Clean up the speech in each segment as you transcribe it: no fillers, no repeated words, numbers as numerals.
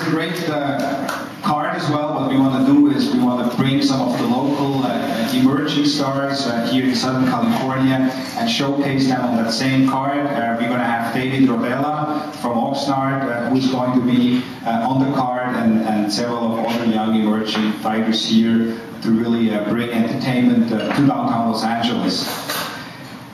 a great card as well. What we want to do is we want to bring some of the local emerging stars here in Southern California and showcase them on that same card. We're going to have David Robella from Oxnard, who's going to be on the card, and several of other young emerging fighters here to really bring entertainment to downtown Los Angeles.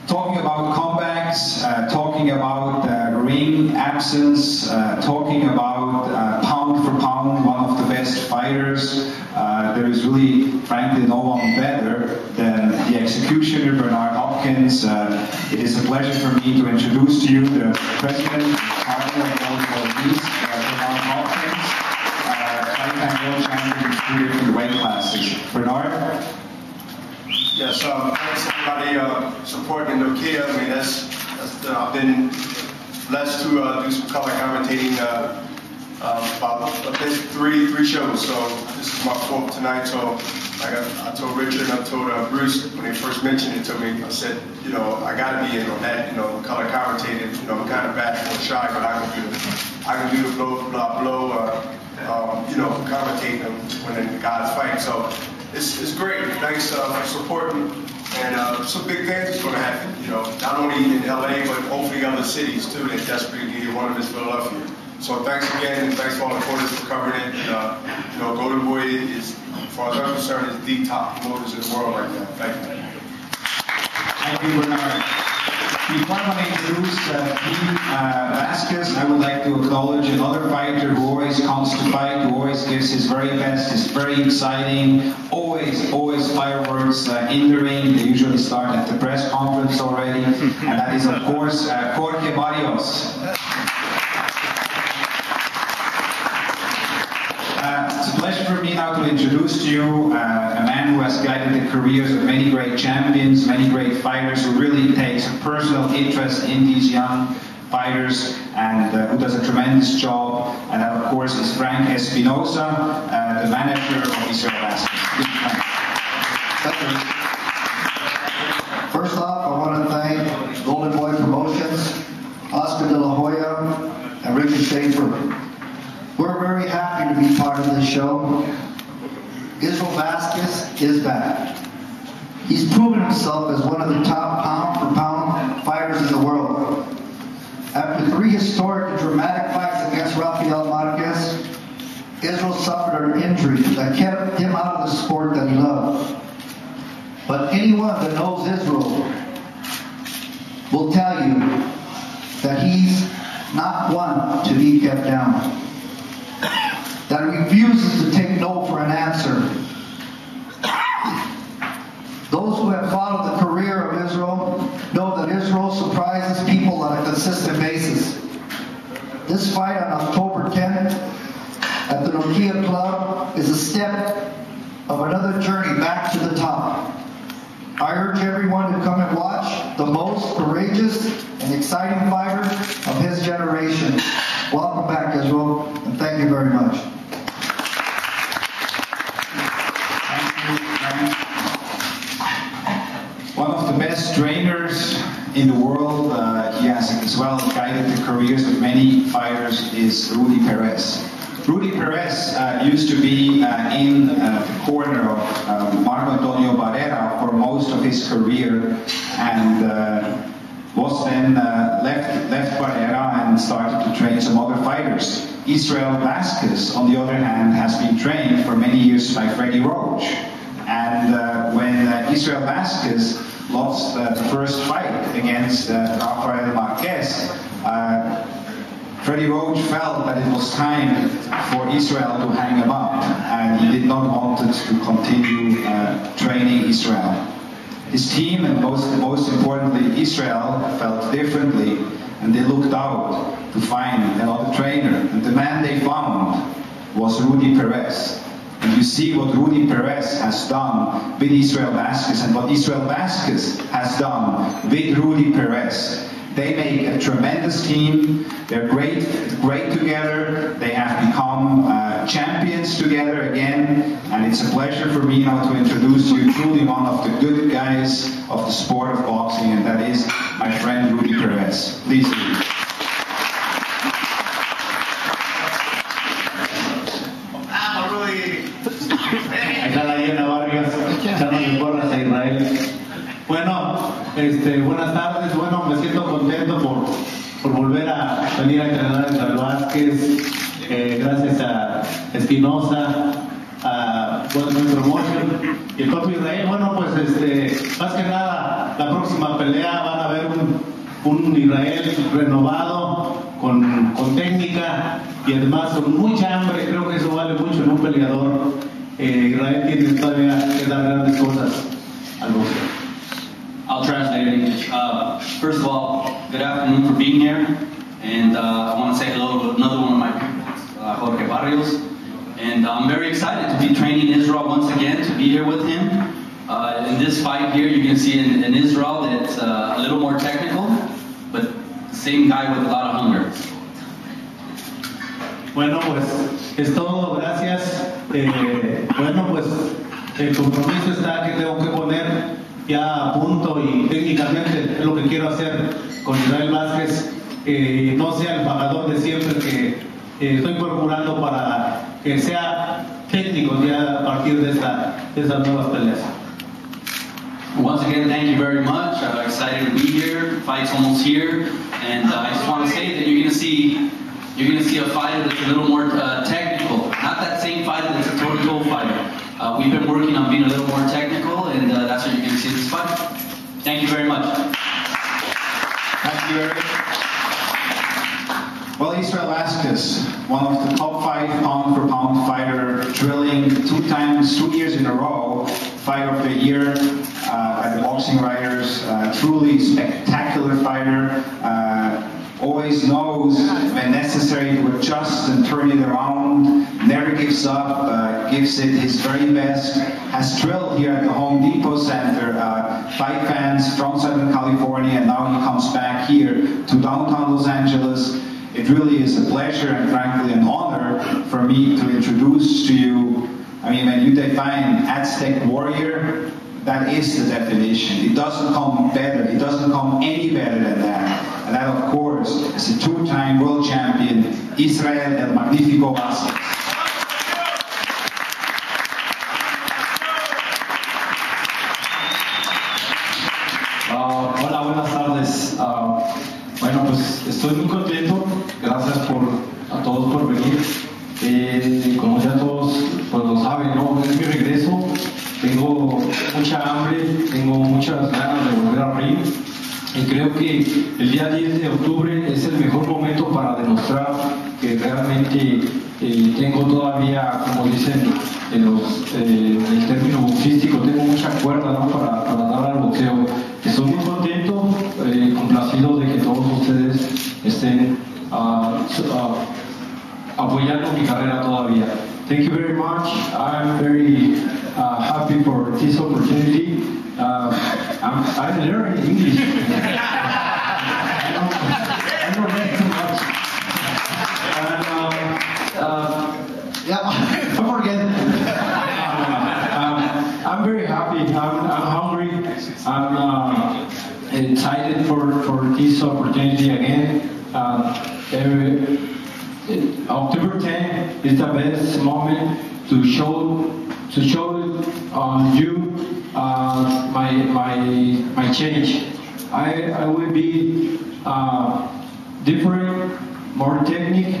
Talking about comebacks, talking about ring absence, talking about pound for pound, one of the best fighters. There is really, frankly, no one better than the executioner, Bernard Hopkins. It is a pleasure for me to introduce to you the president and partner of all police, Bernard Hopkins, five-time world champion in 2 different weight classes. Bernard? Yes, thanks everybody supporting Nokia. I mean, I've been blessed to do some color commentating about three shows. So this is my fourth tonight. So I told Richard and I told Bruce when they first mentioned it to me, I said, I got to be in on that, color commentating. I'm kind of bashful and shy, but I can do the blow, commentate them when the guys fight. So it's great. Thanks for supporting, and some big things is going to happen. Not only in LA, but hopefully other cities too that desperately need. One of them is Philadelphia. So thanks again, and thanks for all the reporters for covering it. Golden Boy is, as far as I'm concerned, is the top promoters in the world right now. Thank you. Thank you, Bernard. Before I introduce Isreal Vasquez, I would like to acknowledge another fighter who always comes to fight, who always gives his very best, is very exciting, always fireworks in the ring. They usually start at the press conference already, and that is, of course, Jorge Barrios. It's a pleasure for me now to introduce to you a man who has guided the careers of many great champions, many great fighters, who really takes a personal interest in these young fighters and who does a tremendous job. And that, of course, is Frank Espinosa, the manager of Isreal Vasquez. First off, I want to thank Golden Boy Promotions, Oscar De La Hoya, and Richard Schaefer. We're very happy to be part of this show. Isreal Vasquez is back. He's proven himself as one of the top pound-for-pound fighters in the world. After 3 historic and dramatic fights against Rafael Marquez, Isreal suffered an injury that kept him out of the sport that he loved. But anyone that knows Isreal will tell you that he's not one to be kept down, that refuses to take no for an answer. Those who have followed the career of Isreal know that Isreal surprises people on a consistent basis. This fight on October 10th at the Nokia Club is a step of another journey back to the top. I urge everyone to come and watch the most courageous and exciting fighter of his generation. Welcome back, Isreal, and thank you very much. One of the best trainers in the world, he has as well guided the careers of many fighters, is Rudy Perez. Rudy Perez used to be in the corner of Marco Antonio Barrera for most of his career, and was then left Barrera and started to train some other fighters. Isreal Vasquez, on the other hand, has been trained for many years by Freddie Roach. And when Isreal Vasquez lost the first fight against Rafael Marquez, Freddie Roach felt that it was time for Isreal to hang him up, and he did not want to continue training Isreal. His team, and most importantly Isreal, felt differently, and they looked out to find another trainer. And the man they found was Rudy Perez. And you see what Rudy Perez has done with Isreal Vasquez and what Isreal Vasquez has done with Rudy Perez. They make a tremendous team. They're great together. They have become champions together again. And it's a pleasure for me now to introduce you truly one of the good guys of the sport of boxing, and that is my friend Rudy Perez. Please, Rudy. me corras a Israel. Bueno, buenas tardes. Bueno, me siento contento por volver a venir a entrenar a Isreal Vasquez. Gracias a Espinosa, a Women Promotion y el propio Israel. Bueno, pues más que nada, la próxima pelea van a ver un Israel renovado, con técnica y además con mucha hambre. Creo que eso vale mucho en un peleador. Israel tiene todavía que dar grandes cosas al boxeo. I'll translate in English. First of all, good afternoon for being here. And I want to say hello to another one of my pupils, Jorge Barrios. And I'm very excited to be training Isreal once again, to be here with him. In this fight here, you can see in Isreal that it's a little more technical, but the same guy with a lot of hunger. Bueno, pues es todo, gracias. Bueno, pues el compromiso está que tengo que poner ya a punto y técnicamente es lo que quiero hacer con Isreal Vasquez. No sea el pagador de siempre, que estoy procurando para que sea técnico ya a partir de estas nuevas peleas. Once again, thank you very much. I'm excited to be here. Fight's almost here, and I just want to say that you're going to see a fighter that's a little more technical. Not that same fighter that's a toe-to-toe fighter. We've been working on being a little more technical, and that's what you're going to see in this fight. Thank you very much. Thank you, Eric. Well, Isreal Vasquez, one of the top 5 pound-for-pound fighter, drilling 2 years in a row, Fighter of the Year by the Boxing Writers. Truly spectacular fighter. Always knows when necessary to adjust and turn it around. Never gives up. Gives it his very best. Has drilled here at the Home Depot Center. Fight fans from Southern California, and now he comes back here to downtown Los Angeles. It really is a pleasure and frankly an honor for me to introduce to you, I mean, when you define Aztec warrior, that is the definition. It doesn't come better. It doesn't come any better than that. And that, of course, is a 2-time world champion, Isreal El Magnifico Vasquez. Hola, buenas tardes. Bueno, pues estoy muy contento. Gracias a todos por venir. Como ya todos pues lo saben, ¿no? Es mi regreso. Tengo mucha hambre, tengo muchas ganas de volver a ring. Y creo que el día 10 de octubre es el mejor momento para demostrar que realmente tengo todavía, como dicen en el término boxístico, tengo mucha cuerda, ¿no? para dar al boxeo. Estoy muy contento, complacido de que todos ustedes estén apoyando mi carrera todavía. Thank you very much. I'm very happy for this opportunity. I'm learning English. I don't read too much. And, don't forget. I'm very happy. I'm hungry. I'm excited for this opportunity again. October 10 is the best moment to show you my change. I will be different, more technique,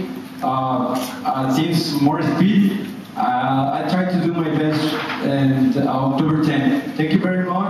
things more speed. I try to do my best, and October 10. Thank you very much.